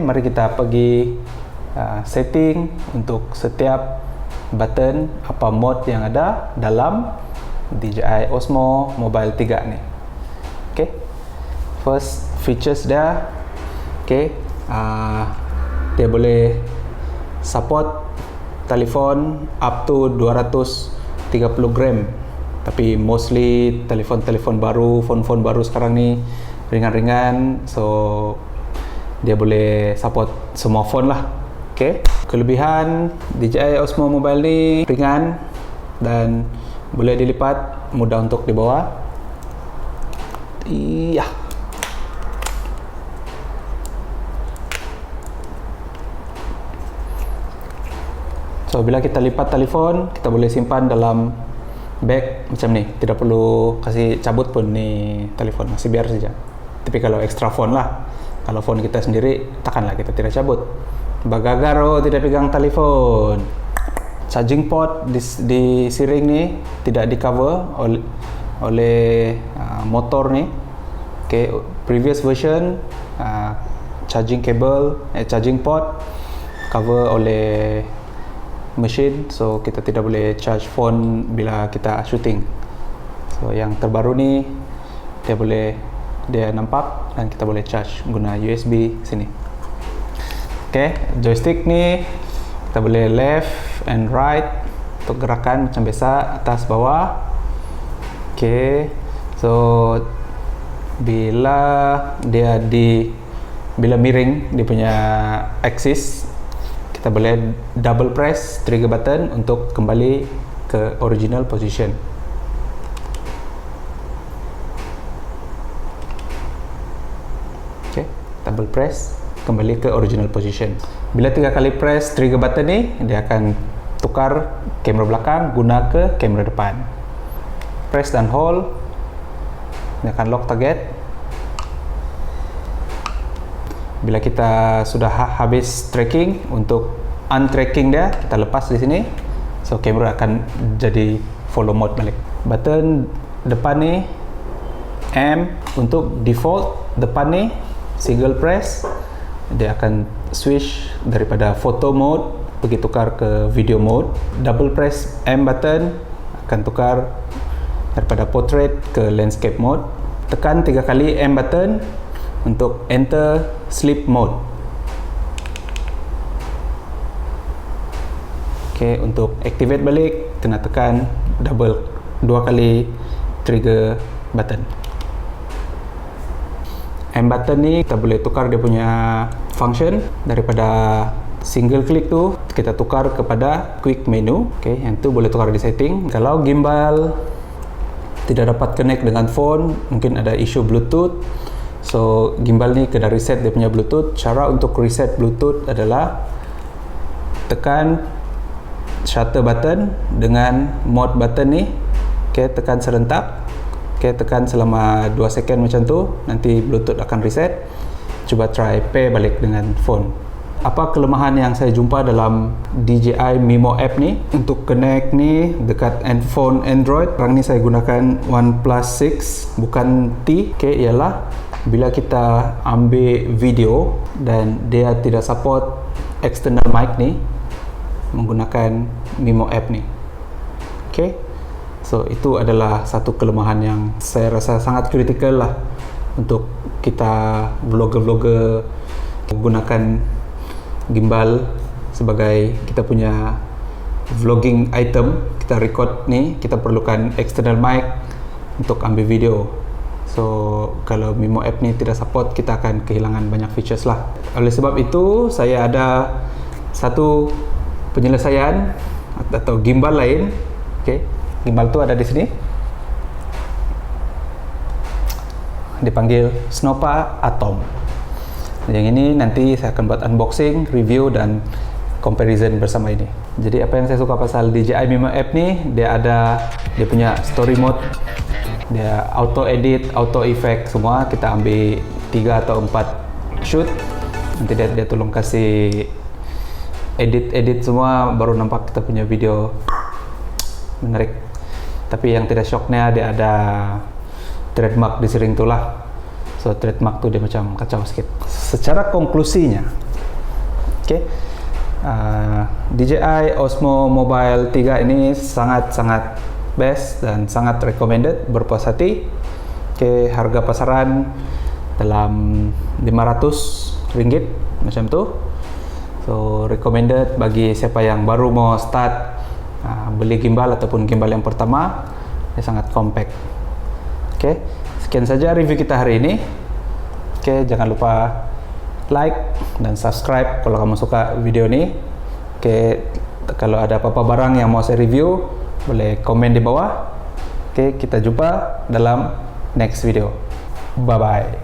Mari kita pergi setting untuk setiap button, apa mode yang ada dalam DJI Osmo Mobile 3 ni. Okay, first features dia, okay, dia boleh support telefon up to 230 gram, tapi mostly telefon baru, phone baru sekarang ni ringan-ringan, so dia boleh support semua phone lah. Okay, kelebihan DJI Osmo Mobile ni ringan dan boleh dilipat, mudah untuk dibawa. Iya. So bila kita lipat telefon, kita boleh simpan dalam bag macam ni. Tidak perlu kasih cabut pun ni telefon, masih biar saja. Tapi kalau extra phone lah, kalau phone kita sendiri, takkanlah kita tidak cabut. Bagagaro tidak pegang telefon. Charging port di siring ni tidak di cover oleh motor ni. Okay, previous version charging cable, charging port cover oleh mesin, so kita tidak boleh charge phone bila kita shooting. So yang terbaru ni dia nampak dan kita boleh charge guna USB sini. Okay, joystick ni kita boleh left and right untuk gerakan macam biasa, atas bawah. Okay, so bila miring dia punya axis, kita boleh double press trigger button untuk kembali ke original position. Okay, double press kembali ke original position. Bila 3 kali press trigger button ni, dia akan tukar kamera belakang guna ke kamera depan. Press dan hold, dia akan lock target. Bila kita sudah habis tracking, untuk untracking dia kita lepas di sini, so kamera akan jadi follow mode balik. Button depan ni M, untuk default depan ni single press, dia akan switch daripada photo mode pergi tukar ke video mode. Double press M button akan tukar daripada portrait ke landscape mode. Tekan 3 kali M button untuk enter sleep mode. Okay, untuk activate balik kena tekan 2 kali trigger button. M button ni kita boleh tukar dia punya function daripada single click tu kita tukar kepada quick menu. Okay, yang tu boleh tukar di setting. Kalau gimbal tidak dapat connect dengan phone, mungkin ada isu Bluetooth, so gimbal ni kena reset dia punya Bluetooth. Cara untuk reset Bluetooth adalah tekan shutter button dengan mode button ni. Okay, tekan serentak. Okay, tekan selama 2 second macam tu, nanti Bluetooth akan reset. Cuba try pair balik dengan phone. Apa kelemahan yang saya jumpa dalam DJI Mimo app ni? Untuk connect ni dekat phone Android, sekarang ni saya gunakan OnePlus 6 bukan T. Okay, ialah bila kita ambil video dan dia tidak support external mic ni menggunakan Mimo app ni. Okay, so itu adalah satu kelemahan yang saya rasa sangat kritikal lah untuk kita vlogger-vlogger menggunakan gimbal sebagai kita punya vlogging item. Kita record ni, kita perlukan external mic untuk ambil video. So kalau Mimo app ni tidak support, kita akan kehilangan banyak features lah. Oleh sebab itu, saya ada satu penyelesaian atau gimbal lain. Okay, gimbal tu ada di sini, dipanggil Snopa Atom. Yang ini nanti saya akan buat unboxing, review dan comparison bersama ini. Jadi apa yang saya suka pasal DJI Mimo app ni, dia punya story mode, dia auto edit, auto effect semua. Kita ambil 3 atau 4 shoot, nanti dia tolong kasih edit semua, baru nampak kita punya video menarik. Tapi yang tidak shocknya, dia ada trademark di siring tu lah. So trademark tu dia macam kacau sikit. Secara konklusinya, Oke. DJI Osmo Mobile 3 ini sangat-sangat best dan sangat recommended, berpuas hati. Oke, harga pasaran dalam 500 ringgit macam tu. So recommended bagi siapa yang baru mau start beli gimbal ataupun gimbal yang pertama. Dia sangat compact. Oke, sekian saja review kita hari ini. Oke, jangan lupa like dan subscribe kalau kamu suka video ini. Oke, kalau ada apa-apa barang yang mau saya review, boleh komen di bawah. Oke, kita jumpa dalam next video. Bye bye.